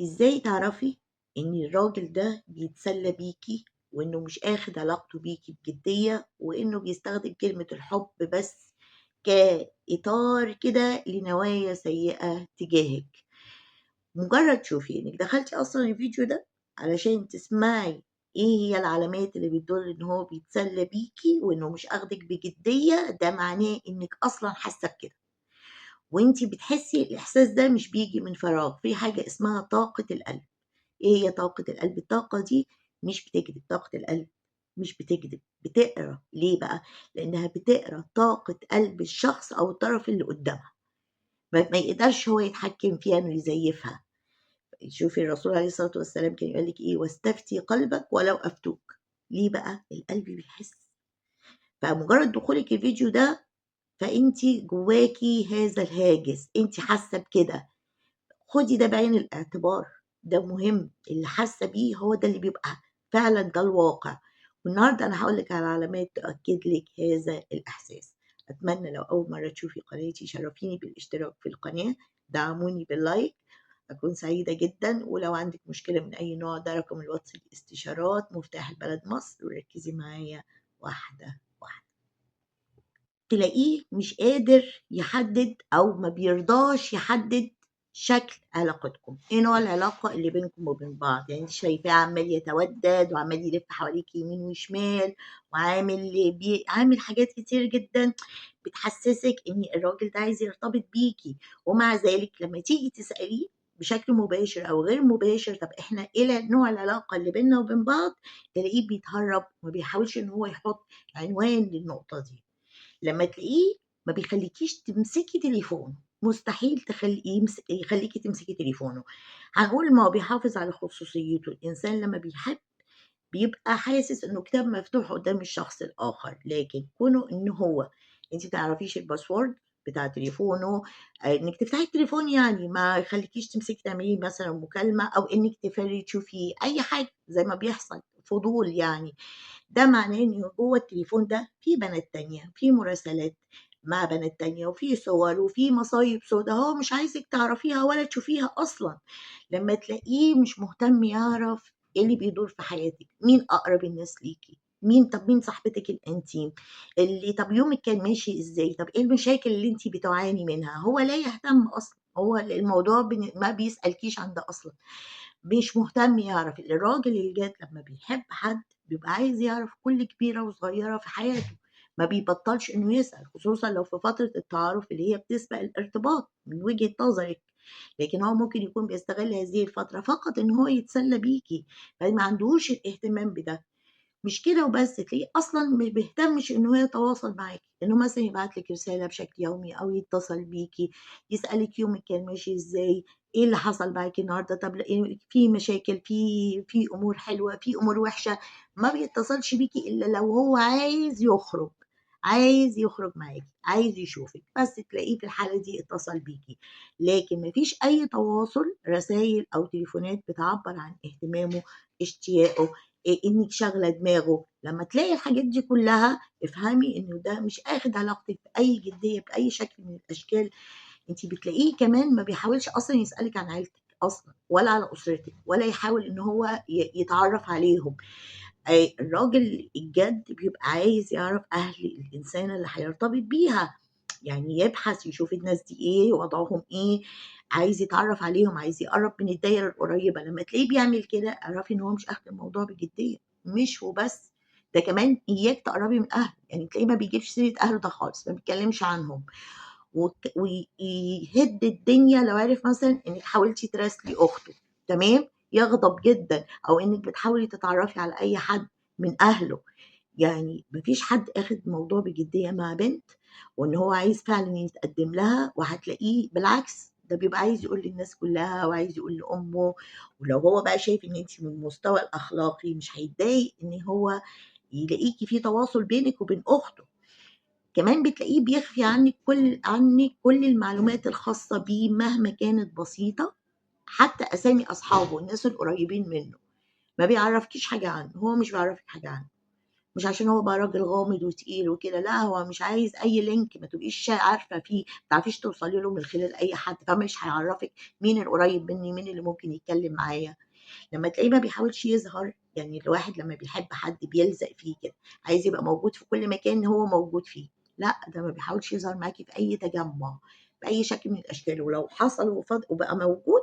ازاي تعرفي ان الراجل ده بيتسلى بيكي وانه مش اخد علاقته بيكي بجدية وانه بيستخدم كلمة الحب بس كإطار كده لنوايا سيئة تجاهك؟ مجرد شوفي انك دخلتي اصلا الفيديو ده علشان تسمعي ايه هي العلامات اللي بتدل ان هو بيتسلى بيكي وانه مش اخدك بجدية، ده معناه انك اصلا حاسة بكده. وانتي بتحسي الاحساس ده مش بيجي من فراغ، في حاجة اسمها طاقة القلب. ايه هي طاقة القلب؟ الطاقة دي مش بتكذب، طاقة القلب مش بتكذب، بتقرا. ليه بقى؟ لانها بتقرا طاقة قلب الشخص او الطرف اللي قدامها، ما يقدرش هو يتحكم فيها انه يزيفها. شوفي الرسول عليه الصلاة والسلام كان يقول لك ايه: واستفتي قلبك ولو افتوك. ليه بقى؟ القلب بيحس. فمجرد دخولك الفيديو ده فانتي جواكي هذا الهاجس، انتي حاسة بكده، خدي ده بعين الاعتبار. ده مهم، اللي حاسة بيه هو ده اللي بيبقى فعلا ده الواقع. والنهاردة أنا هقولك على علامات تؤكد لك هذا الإحساس. أتمنى لو أول مرة تشوفي قناتي شرفيني بالاشتراك في القناة، دعموني باللايك، أكون سعيدة جدا. ولو عندك مشكلة من أي نوع ده رقم الواتس الاستشارات مفتاح البلد مصر، وركزي معايا واحدة واحدة. تلاقيه مش قادر يحدد أو ما بيرضاش يحدد شكل علاقتكم. ايه نوع العلاقة اللي بينكم وبين بعض؟ يعني انت شايفاه عمال يتودد وعمال يلف حواليك يمين وشمال عامل حاجات كتير جدا بتحسسك ان الراجل ده عايز يرتبط بيكي، ومع ذلك لما تيجي تسأليه بشكل مباشر او غير مباشر طب احنا ايه نوع العلاقة اللي بيننا وبين بعض، تلاقيه بيتهرب وما بيحاولش ان هو يحط عنوان للنقطة دي. لما تلاقيه ما بيخليكيش تمسكي تليفونه، مستحيل يخليكي تمسكي تليفونه. هنقول ما هو بيحافظ على خصوصيته. الإنسان لما بيحب بيبقى حاسس إنه كتاب مفتوح قدام الشخص الآخر، لكن كونه إن هو أنتِ متعرفيش الباسورد بتاع تليفونه، إنِّك تفتحي التليفون يعني ما يخليكيش تمسكي تعملي مثلًا مكالمة أو إنِّك تشوفي أي حاجة زي ما بيحصل، فضول يعني. ده معناه إن جوّه التليفون ده في بنات تانية، في مراسلات مع بنات تانية، وفي صور، وفي مصايب سودا هو مش عايزِك تعرفيها ولا تشوفيها أصلًا. لمّا تلاقيه مش مهتم يعرف إيه اللي بيدور في حياتِك، مين أقرب الناس ليكِ، مين صاحبتِك الإنتيم، طب يومِك كان ماشي إزاي، طب إيه المشاكل اللي أنتِ بتعاني منها، هو لا يهتم أصلًا، هو الموضوع ما بيسألكيش عن ده أصلًا. مش مهتم يعرف. الراجل الجاد لمّا بيحب حد بيبقى عايز يعرف كل كبيرة وصغيرة في حياته، ما بيبطّلش إنه يسأل، خصوصًا لو في فترة التعارف اللي هي بتسبق الارتباط من وجهة نظرِك. لكن هو ممكن يكون بيستغل هذه الفترة فقط إن هو يتسلى بيكِ، فما عندهوش الاهتمام بده. مش كده وبس، تلاقيه أصلًا ما بيهتمش إن هو يتواصل معاكِ، إنه مثلًا يبعت لِك رسالة بشكل يومي أو يتصل بيكِ، يسألِك يومِك كان ماشي إزاي، إيه اللي حصل معاكِ النهارده، طب في مشاكل، في أمور حلوة، في أمور وحشة. ما بيتصلش بيكِ إلا لو هو عايز يخرج، عايز يخرج معاكِ، عايز يشوفِك، بس تلاقيه في الحالة دي اتصل بيكِ. لكن ما فيش أي تواصل رسايل أو تليفونات بتعبّر عن اهتمامه، اشتياقه، إنِّك شاغلة دماغه. لمّا تلاقي الحاجات دي كلّها افهمي إنه ده مش آخد علاقتِك بأي جدية بأي شكل من الأشكال. أنتِ بتلاقيه كمان ما بيحاولش أصلًا يسألِك عن عيلتِك أصلًا ولا على أسرتِك ولا يحاول إن هو يتعرّف عليهم. الراجل الجَد بيبقى عايز يعرف أهل الإنسانة اللي هيرتبط بيها، يعني يبحث يشوف الناس دي إيه، وضعهم إيه، عايز يتعرّف عليهم، عايز يقرّب من الدايرة القريّبة. لمّا تلاقيه بيعمل كده اعرفي إن هو مش أخد الموضوع بجدية، مش وبس، ده كمان إياك تقرّبي من أهله، يعني تلاقيه ما بيجيبش سيرة أهله ده خالص، ما بيتكلّمش عنهم. ويهِد الدنيا لو عرف مثلًا إنِّك حاولتِ تراسلي أخته، تمام، يغضب جدًا، أو إنِّك بتحاولي تتعرّفي على أي حد من أهله. يعني ما فيش حد آخد الموضوع بجدية مع بنت، وإن هو عايز فعلًا يتقدّم لها، وهتلاقيه بالعكس ده بيبقى عايز يقول للناس كلّها وعايز يقول لأمه. ولو هو بقى شايف إن أنتِ من المستوى الأخلاقي مش هيتضايق إن هو يلاقيكِ في تواصل بينِك وبين أخته. كمان بتلاقيه بيخفي عنِّك كل المعلومات الخاصة بيه مهما كانت بسيطة، حتى أسامي أصحابه، الناس القريبين منه، ما بيعرّفكيش حاجة عنه، هو مش بيعرّفِك حاجة عنه. مش عشان هو بقى راجل غامض وتقيل وكده، لأ هو مش عايز أي لينك ما تبقيش عارفة فيه، ما تعرفيش توصلي له من خلال أي حد، فمش هيعرفك مين القريب مني، مين اللي ممكن يتكلم معايا. لما تلاقيه ما بيحاولش يظهر، يعني الواحد لما بيحب حد بيلزق فيه كده، عايز يبقى موجود في كل مكان هو موجود فيه، لا ده ما بيحاولش يظهر معاكي في اي تجمع باي شكل من الاشكال، ولو حصل وبقى موجود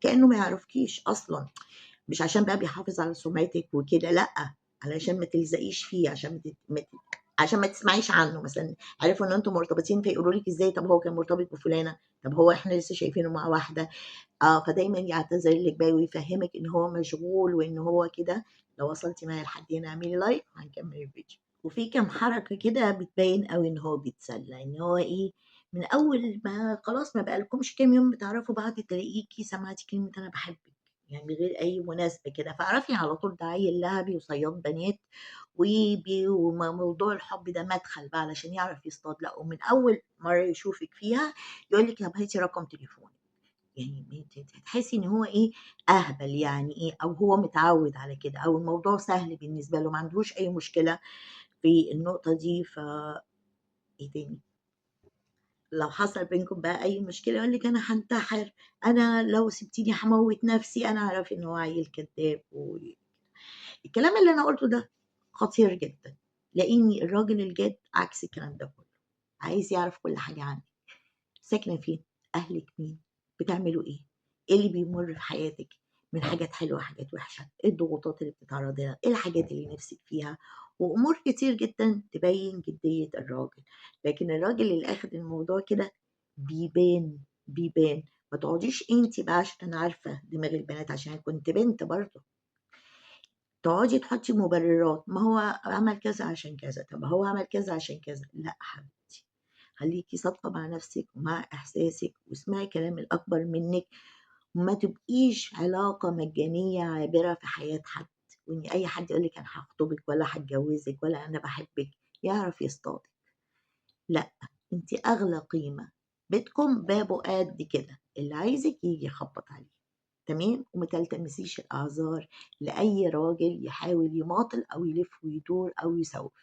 كانه ما يعرفكيش اصلا، مش عشان بقى بيحافظ على سمعتك وكده، لا، علشان ما تلزقيش فيه، عشان عشان ما تسمعيش عنه مثلا، عرفوا ان انتم مرتبطين فيقولوا لك ازاي، طب هو كان مرتبط بفلانه، طب هو احنا لسه شايفينه مع واحده، فدايمًا يعتذر لِك بقى ويفهّمِك إن هو مشغول وإن هو كده. لو وصلتِ معايا لحد هنا اعملي لايك وهنكمّل الفيديو. وفي كام حركة كده بتبيّن أوي إن هو بيتسلّى، إن هو إيه، من أول ما خلاص ما بقى لكمش كام يوم بتعرفوا بعض تلاقيكِ سمعتِ كلمة أنا باحبِك، يعني من غير أي مناسبة كده، فاعرفي على طول ده عيّل لهبي وصياد بنات، موضوع الحب ده مدخل بقى علشان يعرف يصطاد، لأ ومن أول مرّة يشوفِك فيها يقول لِك طب هاتي رقم تليفونِك. يعني تحسي إن هو إيه، أهبل يعني إيه، أو هو متعوّد على كده، أو الموضوع سهل بالنسبة له، ما عندهوش أي مشكلة في النقطة دي. إيه تاني، لو حصل بينكم بقى أي مشكلة يقول لِك أنا هانتحر، أنا لو سِبتيني هاموّت نفسي، أنا اعرفي إن هو عيّل كدّاب الكلام اللي أنا قُلته ده خطير جدًا، لإن الراجل الجاد عكس الكلام ده كلّه، عايز يعرف كل حاجة عنِّك. ساكنة فين؟ أهلِك مين؟ بتعملوا إيه؟ إيه اللي بيمُر في حياتِك من حاجات حلوة وحاجات وحشة؟ إيه الضغوطات اللي بتتعرّضي لها؟ إيه الحاجات اللي نِفْسِك فيها؟ وأمور كتير جدًا تبيّن جدية الراجل، لكن الراجل اللي آخِد الموضوع كده بيبان، بيبان، ما تقعديش أنتِ بقى عشان أنا عارفة دماغ البنات عشان كنت بنت برضه، تقعدي تحطّي مُبررات، ما هو عمل كذا عشان كذا، طَب هو عمل كذا عشان كذا، لأ حبيبتي. خليكِ صادقة مع نفسِك ومع إحساسِك واسمعي كلام الأكبر منِّك، وما تبقيش علاقة مجانية عابرة في حياة حد، وإن أي حد يقول لِك أنا هاخطبِك ولا هاتجوزِك ولا أنا باحبِك، يعرف يصطادِك، لأ، أنتِ أغلى قيمة، بيتكم بابه قد كده، اللي عايزِك ييجي يخبط عليه، تمام، وما تلتمسيش الأعذار لأي راجل يحاول يماطل أو يلف ويدور أو يسوف.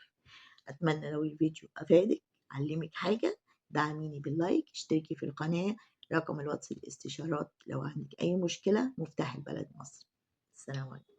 أتمنى لو الفيديو أفادِك، علّمِك حاجة، دعميني باللايك، اشتركي في القناة، رقم الواتس للاستشارات لو عندِك أي مشكلة، مفتاح البلد مصر. السلام عليكم.